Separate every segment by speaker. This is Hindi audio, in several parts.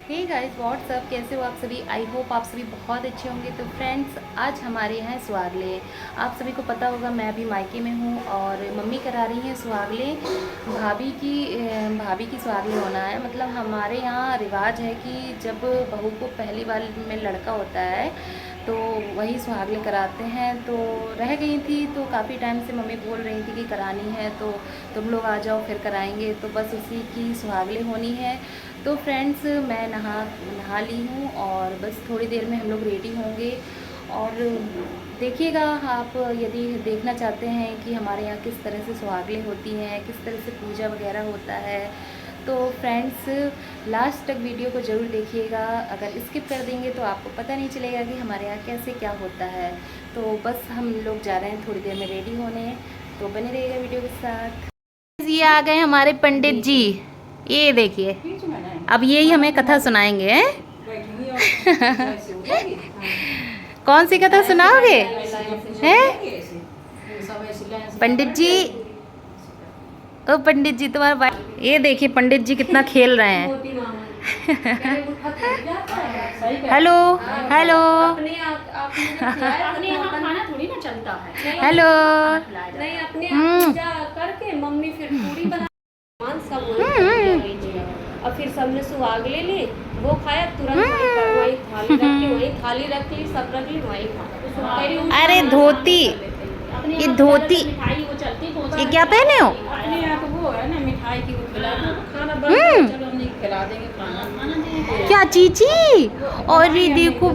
Speaker 1: हे गाइस व्हाट्सअप, कैसे हो आप सभी। आई होप आप सभी बहुत अच्छे होंगे। तो फ्रेंड्स, आज हमारे यहाँ सुहागले। आप सभी को पता होगा मैं अभी मायके में हूँ और मम्मी करा रही हैं सुहागले। भाभी की सुहागले होना है। मतलब हमारे यहाँ रिवाज है कि जब बहू को पहली बार में लड़का होता है तो वही सुहागले कराते हैं। तो रह गई थी, तो काफ़ी टाइम से मम्मी बोल रही थी कि करानी है, तो तुम लोग आ जाओ फिर कराएंगे। तो बस उसी की सुहागले होनी है। तो फ्रेंड्स, मैं नहा ली हूँ और बस थोड़ी देर में हम लोग रेडी होंगे। और देखिएगा आप, यदि देखना चाहते हैं कि हमारे यहाँ किस तरह से सुहागले होती हैं, किस तरह से पूजा वगैरह होता है, तो फ्रेंड्स लास्ट तक वीडियो को ज़रूर देखिएगा। अगर स्किप कर देंगे तो आपको पता नहीं चलेगा कि हमारे यहाँ कैसे क्या होता है। तो बस हम लोग जा रहे हैं थोड़ी देर में रेडी होने, तो बने रहिएगा वीडियो के साथ। ये आ गए हमारे पंडित जी, ये देखिए। अब यही हमें कथा सुनाएंगे हैं? कौन सी कथा सुनाओगे हैं पंडित जी? ओ पंडित जी, तुम्हारा ये देखिए पंडित जी कितना खेल रहे हैं। Hello hello hello.
Speaker 2: नहीं, अपने पूजा करके मम्मी फिर पूरी बना सब और फिर सबने सुहागले ली, वो खाया तुरंत वही थाली रख ली, सब रख ली, वही खा।
Speaker 1: अरे धोती, ये धोती, ये क्या पहने हो?
Speaker 2: अपने यहाँ तो वो है ना मिठाई की, खाना बन चलो नहीं खिला देंगे खाना।
Speaker 1: क्या चीची? और ये देखो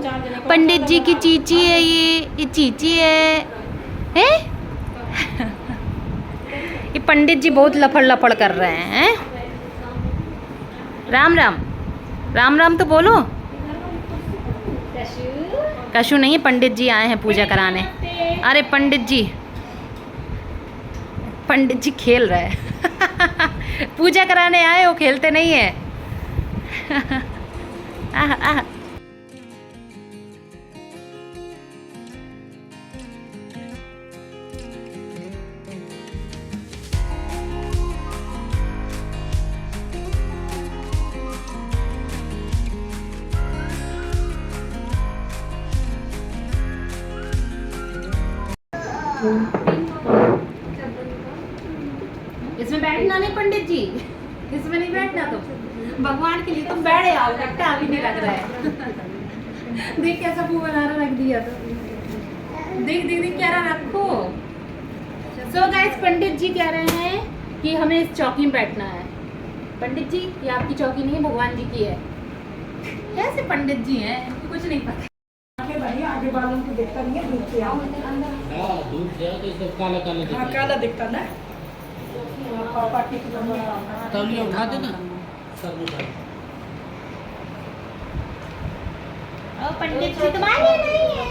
Speaker 1: पंडित जी की चीची है, ये चीची है? ये पंडित जी बहुत लफड़ लफड़ कर रहे हैं। राम राम, राम राम तो बोलो। कशु नहीं है, पंडित जी आए हैं पूजा कराने। अरे पंडित जी खेल रहे हैं। पूजा कराने आए हो, खेलते नहीं है। आह आह। इसमें बैठना नहीं पंडित जी, इसमें नहीं बैठना। तुम भगवान के लिए तुम बैठे आओ, कट्टा अभी नहीं लग रहा है। देख कैसा मुंह बना रहा, रख दिया तो। देख देख देख क्या रहा, रखो। सो गाइस, पंडित जी कह रहे हैं कि हमें इस चौकी में बैठना है। पंडित जी, ये आपकी चौकी नहीं है, भगवान जी की है। कैसे पंडित जी हैं, इनको कुछ नहीं पता।
Speaker 3: आगे बालों को दिखता नहीं है, धूप से आओ
Speaker 4: हाँ, धूप से आओ तो ये सब काला काला दिखता है।
Speaker 3: काला दिखता ना। पापा की
Speaker 4: तौलिया उठा दे ना, सर उठा दे।
Speaker 1: पंडित जी तुम्हारे नहीं है।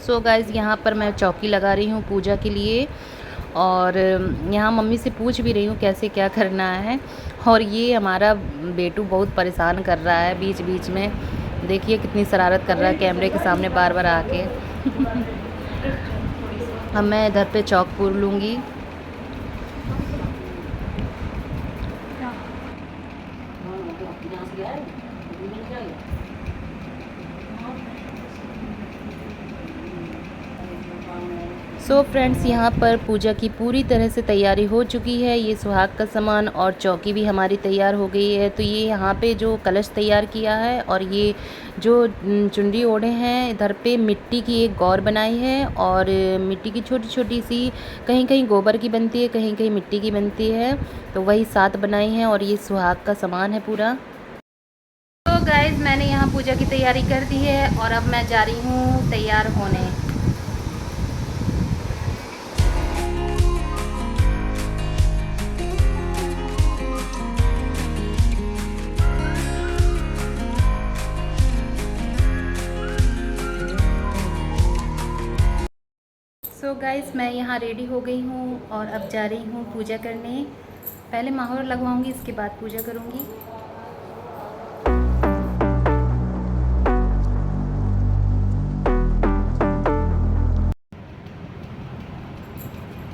Speaker 1: सो गाइज, यहाँ पर मैं चौकी लगा रही हूँ पूजा के लिए, और यहाँ मम्मी से पूछ भी रही हूँ कैसे क्या करना है। और ये हमारा बेटू बहुत परेशान कर रहा है बीच बीच में। देखिए कितनी शरारत कर रहा है कैमरे के सामने बार बार आके। अब मैं इधर पे चौक पूर लूँगी। सो फ्रेंड्स, यहाँ पर पूजा की पूरी तरह से तैयारी हो चुकी है। ये सुहाग का सामान और चौकी भी हमारी तैयार हो गई है। तो ये यहाँ पे जो कलश तैयार किया है, और ये जो चुनरी ओढ़े हैं, इधर पे मिट्टी की एक गौर बनाई है, और मिट्टी की छोटी छोटी सी, कहीं कहीं गोबर की बनती है, कहीं कहीं मिट्टी की बनती है, तो वही 7 बनाई हैं। और ये सुहाग का सामान है पूरा। तो गाइज, मैंने यहाँ पूजा की तैयारी कर दी है और अब मैं जा रही हूँ तैयार होने। सो गाइस, मैं यहाँ रेडी हो गई हूँ और अब जा रही हूँ पूजा करने। पहले माहौर लगवाऊंगी, इसके बाद पूजा करूँगी।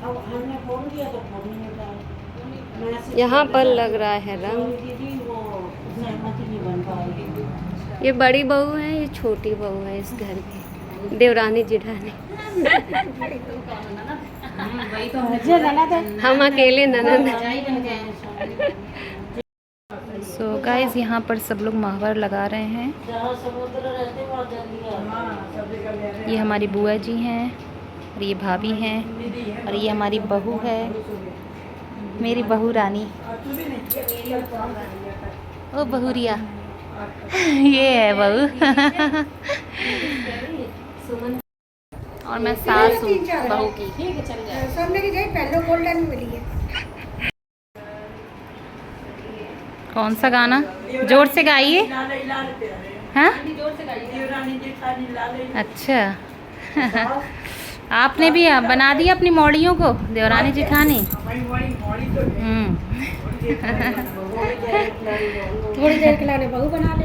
Speaker 3: अब हमने फोन किया तो फोन नहीं उठाया।
Speaker 2: यहाँ पर लग रहा है रंग। ये बड़ी बहू है, ये छोटी बहू है इस घर की, देवरानी जेठानी। हम अकेले ननद।
Speaker 1: सो गाइस यहाँ पर सब लोग महावर लगा रहे हैं। ये हमारी बुआ जी हैं और ये भाभी हैं और ये हमारी बहू है, मेरी बहू रानी। ओ बहू रिया ये है बहू। और मैं सास हूँ बहू की।
Speaker 3: सबने की गई पहले गोल्डन मिली है।
Speaker 1: कौन सा गाना जोर से गाइए? हाँ अच्छा। आपने भी बना दिया अपनी मौड़ियों को देवरानी जेठानी।
Speaker 3: थोड़ी देर के लिए बहू बना ले,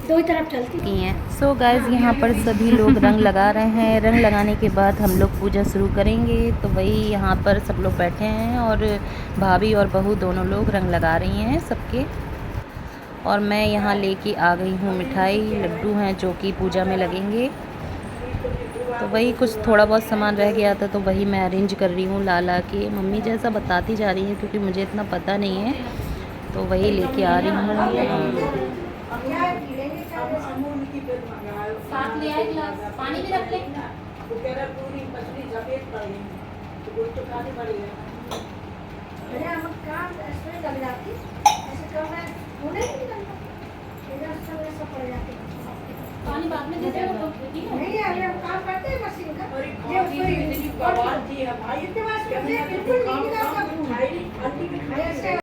Speaker 3: दो ही तरफ चलती
Speaker 1: हैं। सो गाइस यहाँ पर सभी लोग रंग लगा रहे हैं। रंग लगाने के बाद हम लोग पूजा शुरू करेंगे। तो वही यहाँ पर सब लोग बैठे हैं और भाभी और बहू दोनों लोग रंग लगा रही हैं सबके। और मैं यहाँ लेके आ गई हूँ मिठाई, लड्डू हैं जो कि पूजा में लगेंगे। तो वही कुछ थोड़ा बहुत सामान रह गया था तो वही मैं अरेंज कर रही हूँ ला के। मम्मी जैसा बताती जा रही है क्योंकि मुझे इतना पता नहीं है, तो वही लेके आ रही हूँ।
Speaker 2: साथ ले आए गिलास, पानी भी रख ले। पानी बाद में दे देगा तो
Speaker 3: नहीं है, हम काम करते हैं मशीन का। ये उसको आवाज दी है भाई, इतने बार बिल्कुल नहीं निकालता आंटी के खाया से।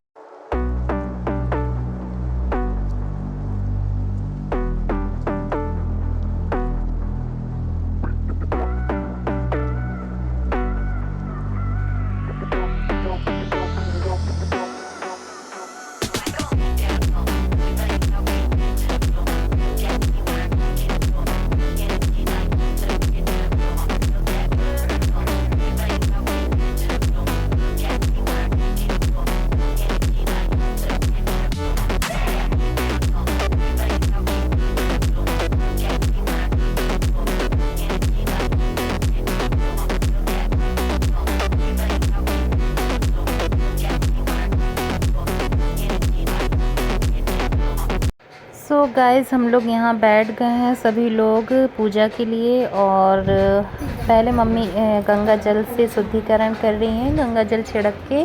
Speaker 1: सो गाइस हम लोग यहाँ बैठ गए हैं सभी लोग पूजा के लिए। और पहले मम्मी गंगा जल से शुद्धिकरण कर रही हैं, गंगा जल छिड़क के,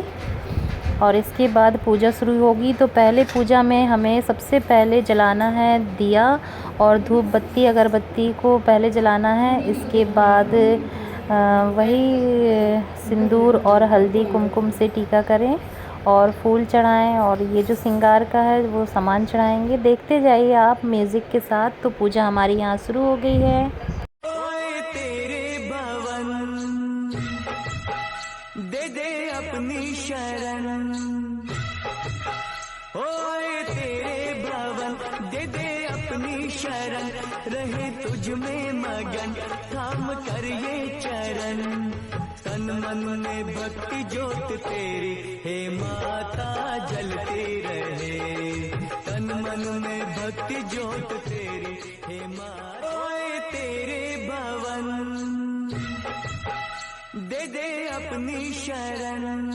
Speaker 1: और इसके बाद पूजा शुरू होगी। तो पहले पूजा में हमें सबसे पहले जलाना है दिया और धूप बत्ती अगरबत्ती को पहले जलाना है। इसके बाद वही सिंदूर और हल्दी कुमकुम से टीका करें और फूल चढ़ाएं, और ये जो श्रृंगार का है वो सामान चढ़ाएंगे। देखते जाइए आप म्यूज़िक के साथ। तो पूजा हमारी यहाँ शुरू हो गई है।
Speaker 5: ओए तेरे भवन दे दे अपनी शरण, ओए तेरे भवन दे दे अपनी शरण, रहे तुझ में मगन थाम कर ये चरण। तन मन में भक्ति ज्योत तेरी हे माता जलती रहे, तन मन में भक्ति ज्योत तेरी हे माता। ओए तेरे भवन दे दे अपनी शरण,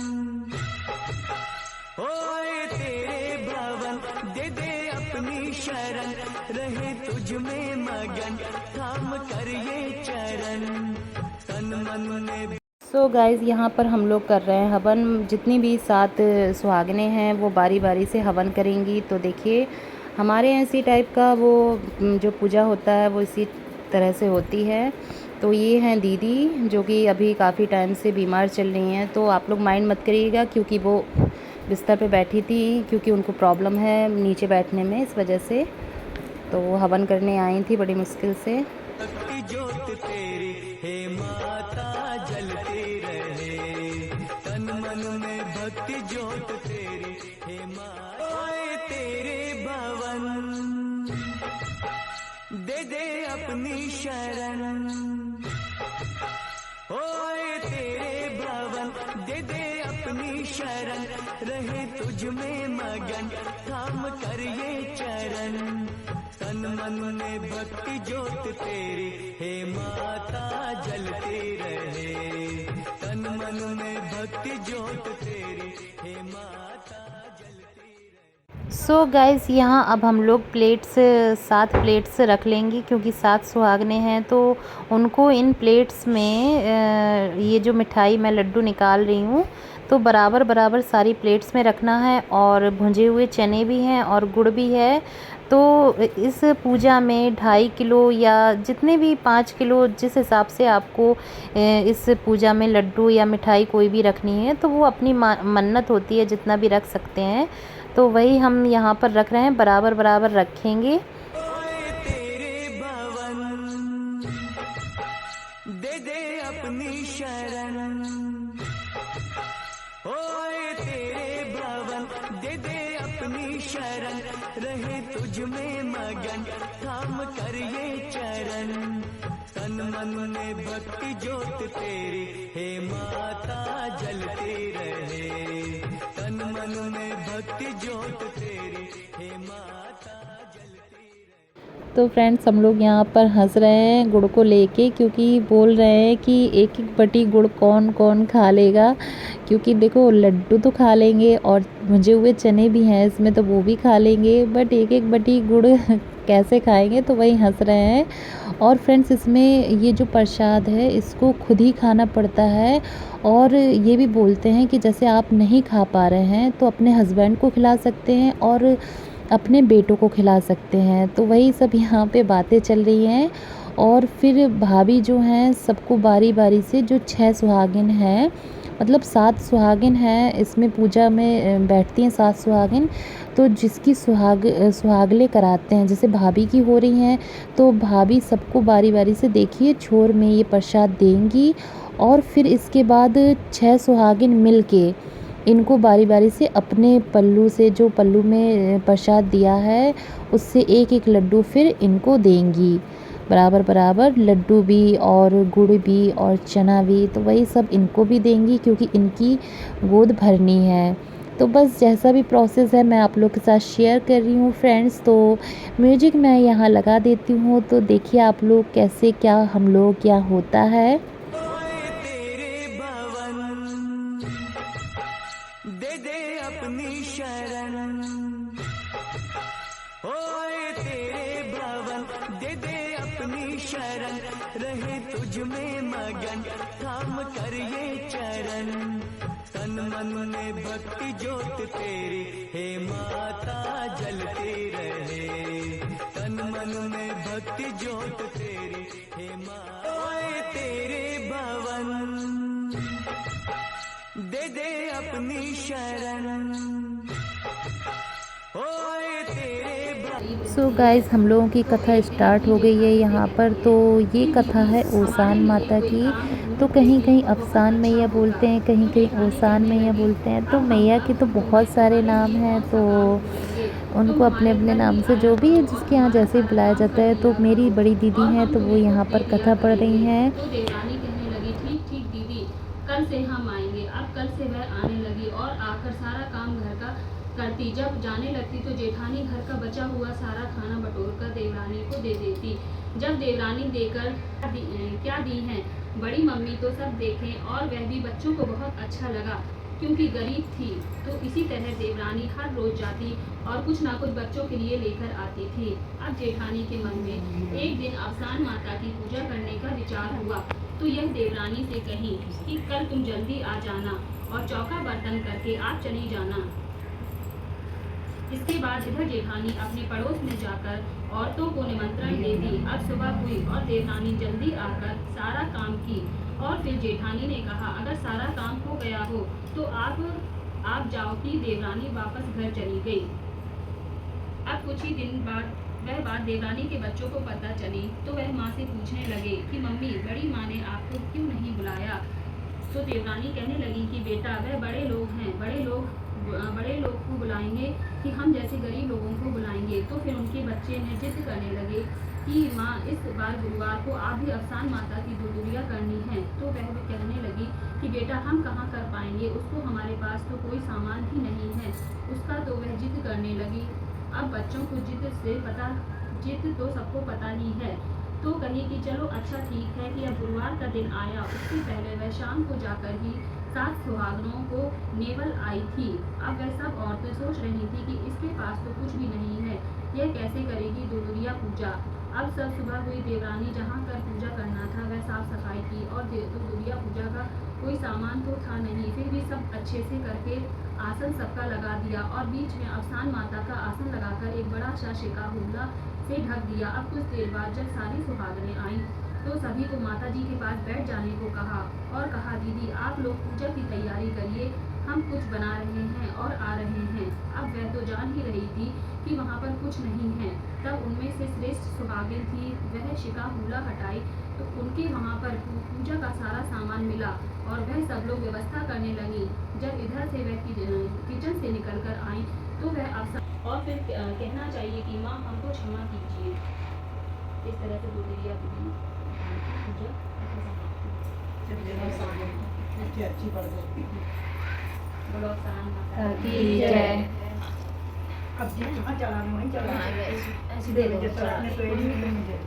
Speaker 5: ओए तेरे भवन दे दे अपनी शरण, रहे तुझ में मगन थाम कर ये चरण। तन मन में
Speaker 1: सो गाइज़ यहाँ पर हम लोग कर रहे हैं हवन। जितनी भी 7 सुहागनें हैं वो बारी बारी से हवन करेंगी। तो देखिए हमारे यहाँ इसी टाइप का वो जो पूजा होता है वो इसी तरह से होती है। तो ये हैं दीदी जो कि अभी काफ़ी टाइम से बीमार चल रही हैं। तो आप लोग माइंड मत करिएगा क्योंकि वो बिस्तर पे बैठी थी, क्योंकि उनको प्रॉब्लम है नीचे बैठने में, इस वजह से। तो वो हवन करने आई थी बड़ी मुश्किल से।
Speaker 5: भक्ति ज्योत तेरी हे माता जलती रहे, तन मन में भक्ति ज्योत तेरी हे माता। ओए तेरे भवन दे दे अपनी शरण, ओए तेरे भवन दे दे अपनी शरण, रहे तुझ में मगन थाम कर ये चरण तन मन में भक्ति ज्योत तेरी हे माता जलती रहे तन मन में भक्ति ज्योत तेरी हे माता जलती रहे।
Speaker 1: सो गाइस यहाँ अब हम लोग प्लेट्स 7 प्लेट्स रख लेंगे क्योंकि 7 सुहागने हैं तो उनको इन प्लेट्स में ये जो मिठाई मैं लड्डू निकाल रही हूँ तो बराबर बराबर सारी प्लेट्स में रखना है। और भुंजे हुए चने भी हैं और गुड़ भी है। तो इस पूजा में 2.5 किलो या जितने भी 5 किलो जिस हिसाब से आपको इस पूजा में लड्डू या मिठाई कोई भी रखनी है तो वो अपनी मन्नत होती है, जितना भी रख सकते हैं। तो वही हम यहाँ पर रख रहे हैं, बराबर बराबर रखेंगे।
Speaker 5: तेरे भवन दे दे अपनी शरण ओए तेरे भवन दे दे अपनी शरण रहे तुझ में मगन थाम कर ये चरण तन मन में भक्ति ज्योत तेरी हे माता जलती रहे तन मन में भक्ति ज्योत तेरी हे माता जलती रहे।
Speaker 1: तो फ्रेंड्स हम लोग यहाँ पर हंस रहे हैं गुड़ को लेके क्योंकि बोल रहे हैं कि एक एक बटी गुड़ कौन कौन खा लेगा। क्योंकि देखो लड्डू तो खा लेंगे और भुंजे हुए चने भी हैं इसमें तो वो भी खा लेंगे, बट एक एक बटी गुड़ कैसे खाएंगे, तो वही हंस रहे हैं। और फ्रेंड्स इसमें ये जो प्रसाद है इसको खुद ही खाना पड़ता है। और ये भी बोलते हैं कि जैसे आप नहीं खा पा रहे हैं तो अपने हस्बैंड को खिला सकते हैं और अपने बेटों को खिला सकते हैं। तो वही सब यहाँ पे बातें चल रही हैं। और फिर भाभी जो हैं सबको बारी बारी से, जो 6 सुहागिन हैं, मतलब 7 सुहागिन हैं इसमें पूजा में बैठती हैं 7 सुहागिन, तो जिसकी सुहागले कराते हैं, जैसे भाभी की हो रही हैं तो भाभी सबको बारी बारी से देखिए छोर में ये प्रसाद देंगी। और फिर इसके बाद 6 सुहागिन मिल के इनको बारी बारी से अपने पल्लू से, जो पल्लू में प्रसाद दिया है उससे एक एक लड्डू फिर इनको देंगी, बराबर बराबर लड्डू भी और गुड़ भी और चना भी, तो वही सब इनको भी देंगी क्योंकि इनकी गोद भरनी है। तो बस जैसा भी प्रोसेस है मैं आप लोग के साथ शेयर कर रही हूँ फ्रेंड्स। तो म्यूजिक मैं यहाँ लगा देती हूँ, तो देखिए आप लोग कैसे क्या हम लोग क्या होता है।
Speaker 5: तेरे भवन दे दे अपनी शरण ओए तेरे भवन दे दे अपनी शरण रहे तुझ में मगन थाम कर ये चरण तन मन में भक्ति ज्योत तेरी हे माता जलती रहे तन मन में भक्ति ज्योत तेरी हे माता ओए तेरे भवन दे दे अपनी शरण ओए तेरे
Speaker 1: सो गाइस हम लोगों की कथा स्टार्ट हो गई है यहाँ पर। तो ये कथा है ओसान माता की। तो कहीं कहीं अफसान मैया बोलते हैं, कहीं कहीं ओसान मैया बोलते हैं। तो मैया के तो बहुत सारे नाम हैं, तो उनको अपने अपने नाम से जो भी है जिसके यहाँ जैसे बुलाया जाता है। तो मेरी बड़ी दीदी हैं तो वो यहाँ पर कथा पढ़ रही हैं।
Speaker 2: तो देवरानी कहने लगी ठीक ठीक दीदी, कल से हम आएंगे। अब कल से वह आने लगी और आकर सारा काम घर का करती। जब जाने लगती तो जेठानी घर का बचा हुआ सारा खाना बटोर कर देवरानी को दे देती। जब देवरानी देकर क्या दी हैं बड़ी मम्मी तो सब देखें और वह भी बच्चों को बहुत अच्छा लगा क्योंकि गरीब थी। तो इसी तरह देवरानी हर रोज जाती और कुछ ना कुछ बच्चों के लिए लेकर आती थी। अब जेठानी के मन में एक दिन अफसान माता की पूजा करने का विचार हुआ तो यह देवरानी से कही कि कल तुम जल्दी आ जाना और चौका बर्तन करके आप चली जाना। इसके बाद इधर जेठानी अपने पड़ोस में जाकर औरतों को निमंत्रण दे दी। अब सुबह हुई और देवरानी जल्दी आकर सारा काम की और फिर जेठानी ने कहा अगर सारा काम हो गया हो तो आप जाओ कि देवरानी वापस घर चली गई। अब कुछ ही दिन बाद वह बात देवरानी के बच्चों को पता चली तो वह माँ से पूछने लगे कि मम्मी बड़ी माँ ने आपको क्यों नहीं बुलाया। तो देवरानी कहने लगी कि बेटा वह बड़े लोग हैं, बड़े लोग
Speaker 6: बड़े लोग को बुलाएंगे कि हम जैसे गरीब लोगों को बुलाएंगे। तो फिर उनके बच्चे ने जिद करने लगे कि माँ इस बार गुरुवार को आप भी अफसान माता की दुदुरिया करनी है। तो वह भी कहने लगी कि बेटा हम कहाँ कर पाएंगे, उसको हमारे पास तो कोई सामान भी नहीं है उसका। तो वह जिद करने लगी। अब बच्चों को जिद तो सबको पता ही है। तो कही कि चलो अच्छा ठीक है कि अब गुरुवार का दिन आया। उससे पहले वह शाम को जाकर ही 7 सुहागनों को नेवल आई थी। अब वह सब औरतें सोच रही थी कि इसके पास तो कुछ भी नहीं है, यह कैसे करेगी दुदुरिया पूजा। अब सब सुबह हुई। देवरानी जहाँ कर पूजा करना था वह साफ सफाई की और दुदुरिया पूजा का कोई सामान तो था नहीं, फिर भी सब अच्छे से करके आसन सबका लगा दिया और बीच में अफसान माता का आसन लगाकर एक बड़ा सा शिका हुल्ला से ढक दिया। अब कुछ देर बाद जब सारी सुहागनें आईं तो सभी को माता जी के पास बैठ जाने को कहा और कहा दीदी आप लोग पूजा की तैयारी करिए, हम कुछ बना रहे हैं और आ रहे हैं। अब वह तो जान ही रही थी कि वहाँ पर कुछ नहीं है। तब उनमें से श्रेष्ठ सुहागिन थी, वह शिका हुल्ला हटाई तो उनके वहाँ पर पूजा का सारा सामान मिला और वह सब लोग व्यवस्था करने लगी। जब इधर से वह किचन से निकल कर आई तो वह अफसान और फिर कहना चाहिए कि माँ हमको क्षमा कीजिए। इस तरह से दुदुरिया पूजा
Speaker 3: अच्छी पड़ गई।
Speaker 6: बोलो अफसान माता
Speaker 1: की जय।
Speaker 3: अब जी कहाँ चला वहीं चला
Speaker 1: ऐसे दे दो।
Speaker 3: जैसे आपने तो एडी भी मुझे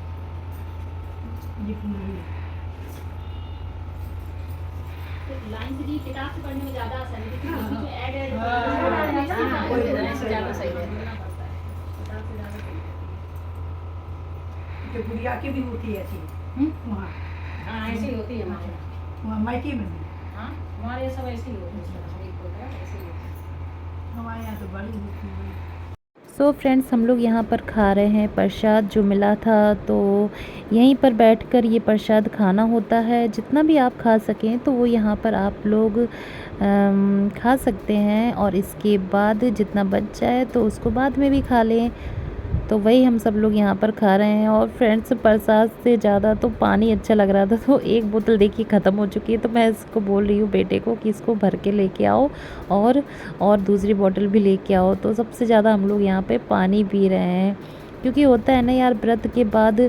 Speaker 3: ये पूरी
Speaker 6: लाइन से भी किताब से पढ़ने में ज़्यादा आसान है क्योंकि बीच में ऐड
Speaker 1: ज़्यादा सही है।
Speaker 3: जो गुड़िया की भी होती है ऐसी वहाँ।
Speaker 7: हाँ ऐसी ही होती है हमारे
Speaker 3: वहाँ मायके में भी।
Speaker 7: हाँ हमारे सब ऐसी ही होती है, ऐसी ही होती है।
Speaker 3: हमारे यहाँ तो बड़ी होती है।
Speaker 1: सो फ्रेंड्स हम लोग यहाँ पर खा रहे हैं प्रसाद जो मिला था। तो यहीं पर बैठकर ये प्रसाद खाना होता है, जितना भी आप खा सकें तो वो यहाँ पर आप लोग खा सकते हैं और इसके बाद जितना बच जाए तो उसको बाद में भी खा लें। तो वही हम सब लोग यहाँ पर खा रहे हैं। और फ्रेंड्स प्रसाद से ज़्यादा तो पानी अच्छा लग रहा था, तो एक बोतल देखिए ख़त्म हो चुकी है। तो मैं इसको बोल रही हूँ बेटे को कि इसको भर के लेके आओ और दूसरी बोतल भी लेके आओ। तो सबसे ज़्यादा हम लोग यहाँ पे पानी पी रहे हैं, क्योंकि होता है ना यार व्रत के बाद,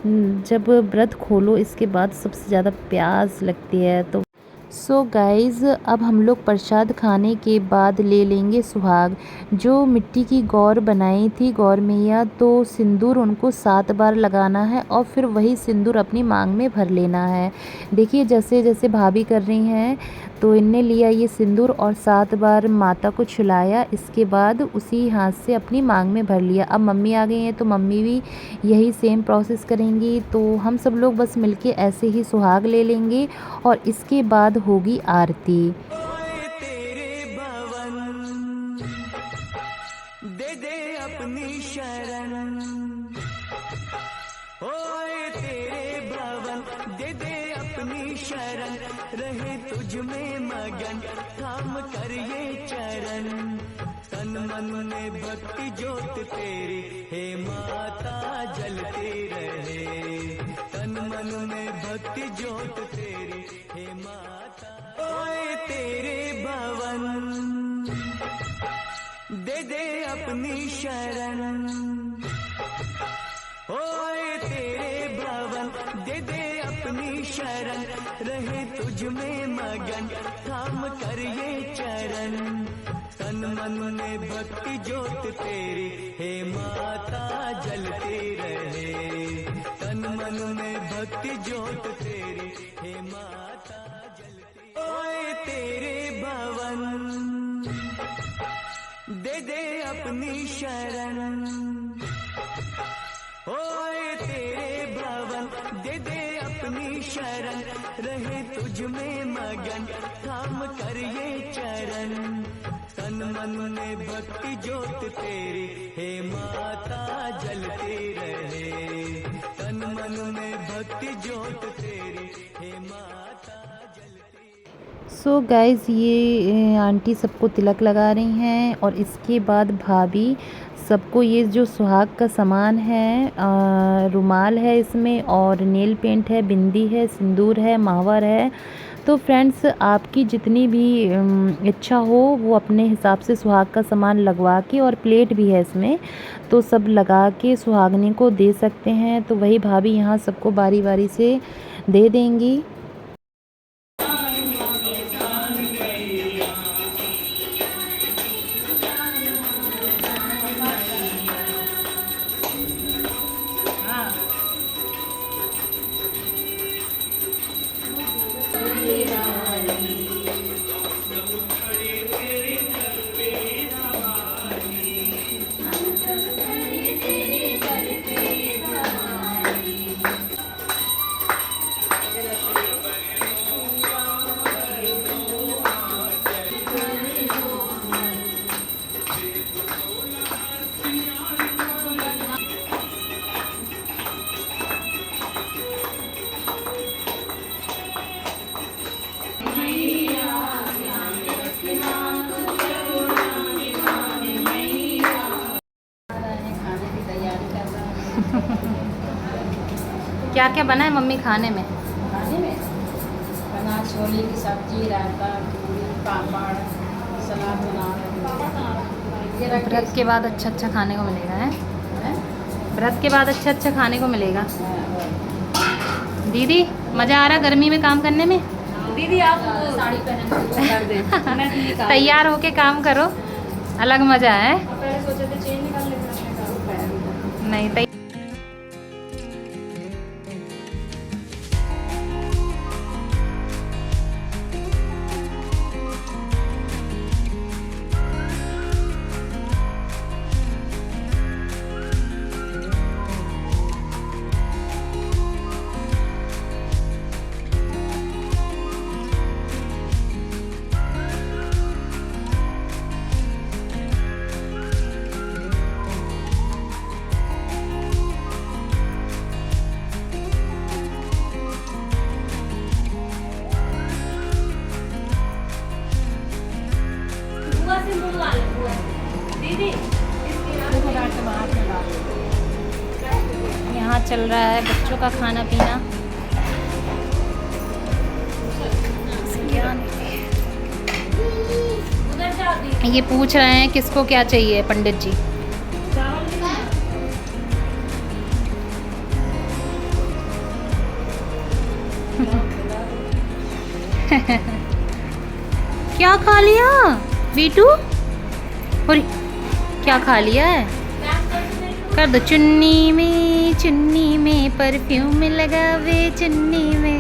Speaker 1: जब व्रत खोलो इसके बाद सबसे ज़्यादा प्यास लगती है। तो सो गाइज़ अब हम लोग प्रसाद खाने के बाद ले लेंगे सुहाग। जो मिट्टी की गौर बनाई थी गौर मैया, तो सिंदूर उनको 7 बार लगाना है और फिर वही सिंदूर अपनी मांग में भर लेना है। देखिए जैसे जैसे भाभी कर रही हैं तो इनने लिया ये सिंदूर और 7 बार माता को छुलाया, इसके बाद उसी हाथ से अपनी मांग में भर लिया। अब मम्मी आ गई हैं तो मम्मी भी यही सेम प्रोसेस करेंगी। तो हम सब लोग बस मिलके ऐसे ही सुहाग ले लेंगे और इसके बाद होगी आरती।
Speaker 5: ओए तेरे भवन दे दे अपनी शरण, ओए तेरे भवन दे दे अपनी शरण, रहे तुझ में मगन थाम कर ये चरण। तन मन में भक्ति ज्योत तेरी हे माता जलती रहे, तन मन में भक्ति ज्योत तेरी हे माता। ओए तेरे भवन दे दे अपनी शरण, ओए तेरे भवन दे दे अपनी शरण, रहे तुझ में मगन थाम कर ये चरण। तन मन में भक्ति ज्योत तेरी हे माता जलती रहे, तन मन में भक्ति ज्योत तेरी हे माता जलती। ओए तेरे भवन दे दे अपनी शरण, ओए तेरे भवन दे दे अपनी शरण, रहे तुझ में मगन थाम कर ये चरण। तन मन में भक्ति ज्योत तेरी हे माता जलती रहे, तन मन में भक्ति ज्योत तेरी हे माता जलती।
Speaker 1: सो गाइज़ ये आंटी सबको तिलक लगा रही हैं और इसके बाद भाभी सबको ये जो सुहाग का सामान है, रुमाल है इसमें और नेल पेंट है, बिंदी है, सिंदूर है, महावर है,
Speaker 8: तो फ्रेंड्स, आपकी जितनी भी इच्छा हो वो अपने हिसाब से सुहाग का सामान लगवा के, और प्लेट भी है इसमें, तो सब लगा के सुहागनी को दे सकते हैं। तो वही भाभी यहाँ सबको बारी बारी से दे देंगी।
Speaker 1: क्या क्या बना है मम्मी खाने में?
Speaker 7: खाने में बना छोले की सब्जी, रायता, पूरी, पापड़, सलाद बना।
Speaker 1: व्रत के बाद अच्छा अच्छा खाने को मिलेगा है? व्रत के बाद अच्छा अच्छा खाने को मिलेगा। दीदी मज़ा आ रहा गर्मी में काम करने में?
Speaker 2: दीदी आप साड़ी पहन के कर दें।
Speaker 1: तैयार होके काम करो, अलग मज़ा है।
Speaker 2: पहले सोचे थे चेन निकाल लेते,
Speaker 1: नहीं
Speaker 2: दीदी
Speaker 1: यहाँ चल रहा है बच्चों का खाना पीना। ये पूछ रहे हैं किसको क्या चाहिए पंडित जी। क्या खा लिया बीटू? और क्या खा लिया है? कर दो चुन्नी में परफ्यूम लगावे चुन्नी में।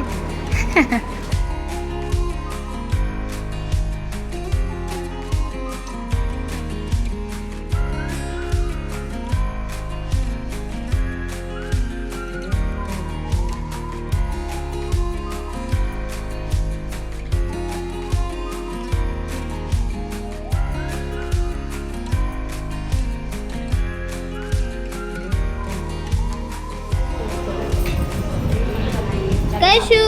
Speaker 1: कैशू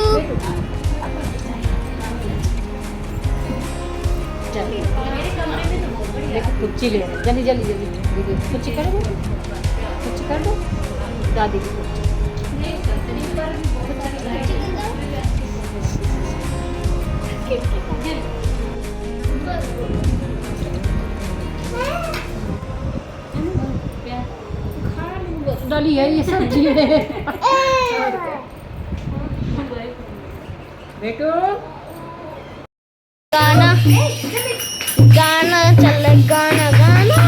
Speaker 7: देखो कुच्ची ले जल्दी जल्दी जल्दी दीदी कुच्ची कर दो, कुच्ची कर दो दादी की डाली है ये सब्जी है। बेटू
Speaker 9: गाना गाना चल रहा है, गाना गाना।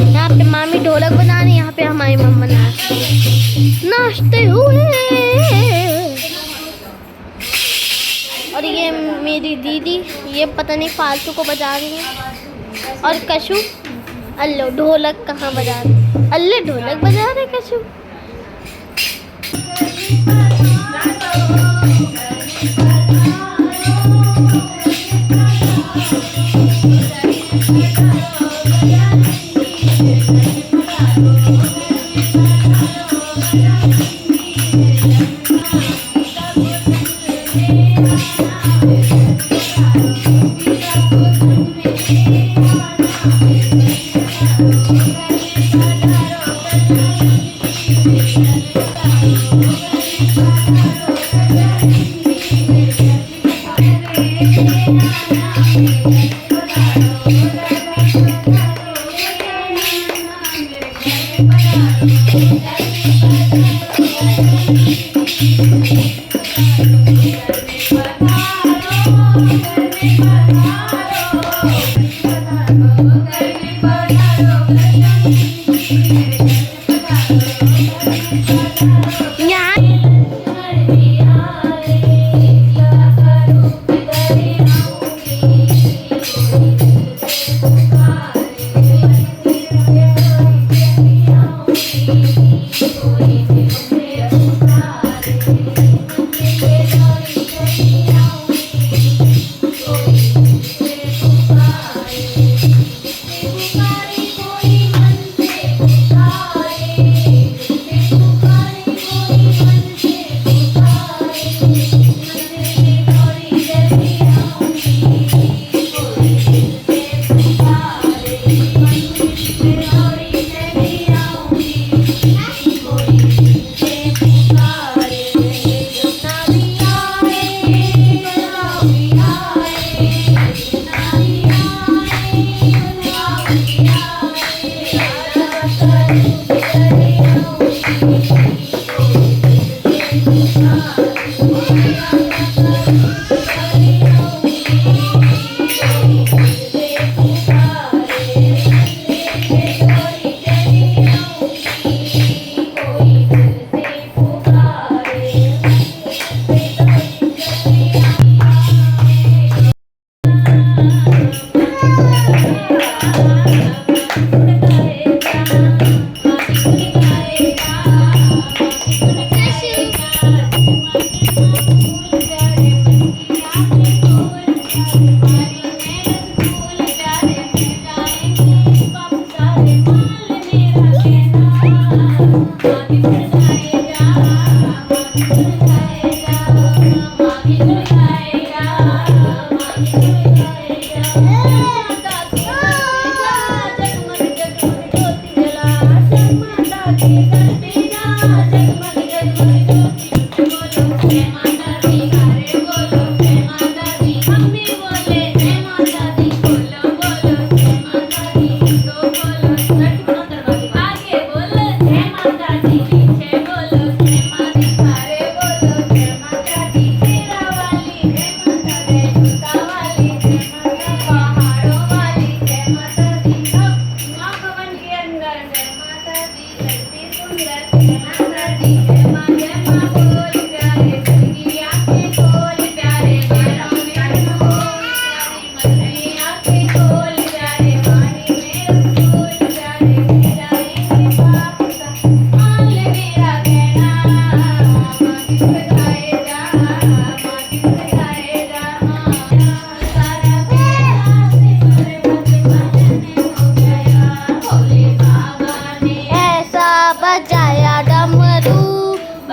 Speaker 9: यहाँ पे मामी ढोलक बजा रही, यहाँ पे हमारी मम्मा नाचते हुए। और ये मेरी दीदी, ये पता नहीं फालतू को बजा रही है। और कशु अल्लो ढोलक कहाँ बजा रही, अल्ले ढोलक बजा रहे कशु।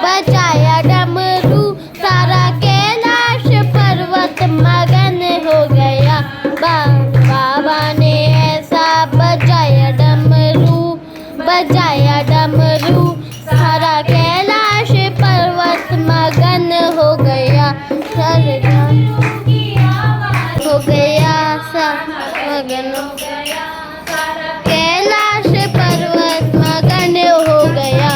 Speaker 9: बजाया डमरू सारा कैलाश पर्वत मगन हो गया। बाबा ने ऐसा बजाया डमरू सारा कैलाश पर्वत मगन हो गया। हो गया मगन कैलाश पर्वत मगन हो गया।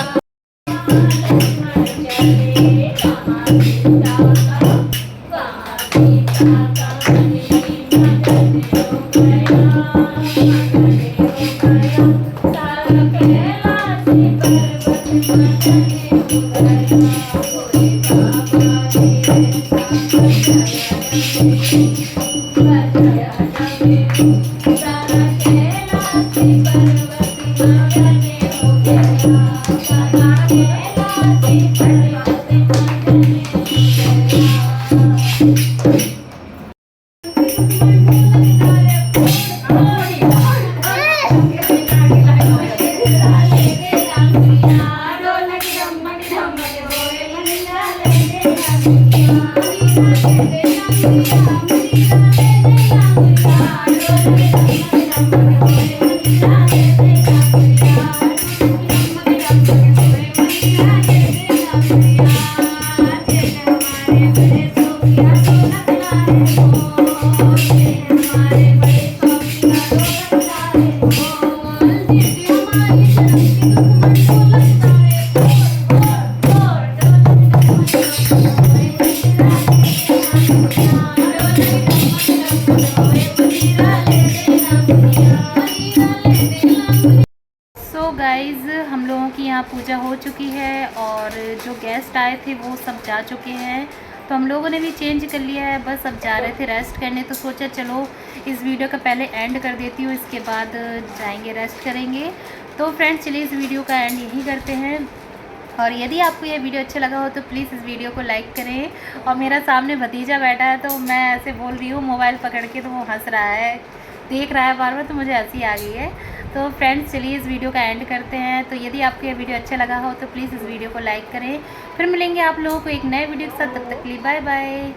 Speaker 1: गाइज़ हम लोगों की यहाँ पूजा हो चुकी है और जो गेस्ट आए थे वो सब जा चुके हैं, तो हम लोगों ने भी चेंज कर लिया है। बस अब जा रहे थे रेस्ट करने, तो सोचा चलो इस वीडियो का पहले एंड कर देती हूँ, इसके बाद जाएंगे रेस्ट करेंगे। तो फ्रेंड्स चलिए इस वीडियो का एंड यहीं करते हैं। और यदि आपको ये वीडियो अच्छा लगा हो तो प्लीज़ इस वीडियो को लाइक करें। और मेरा सामने भतीजा बैठा है तो मैं ऐसे बोल रही हूँ मोबाइल पकड़ के, तो वो हंस रहा है, देख रहा है बार बार, तो मुझे हंसी आ गई है। तो फ्रेंड्स चलिए इस वीडियो का एंड करते हैं। तो यदि आपको ये वीडियो अच्छा लगा हो तो प्लीज़ इस वीडियो को लाइक करें। फिर मिलेंगे आप लोगों को एक नए वीडियो के साथ, तब तक के लिए बाय बाय।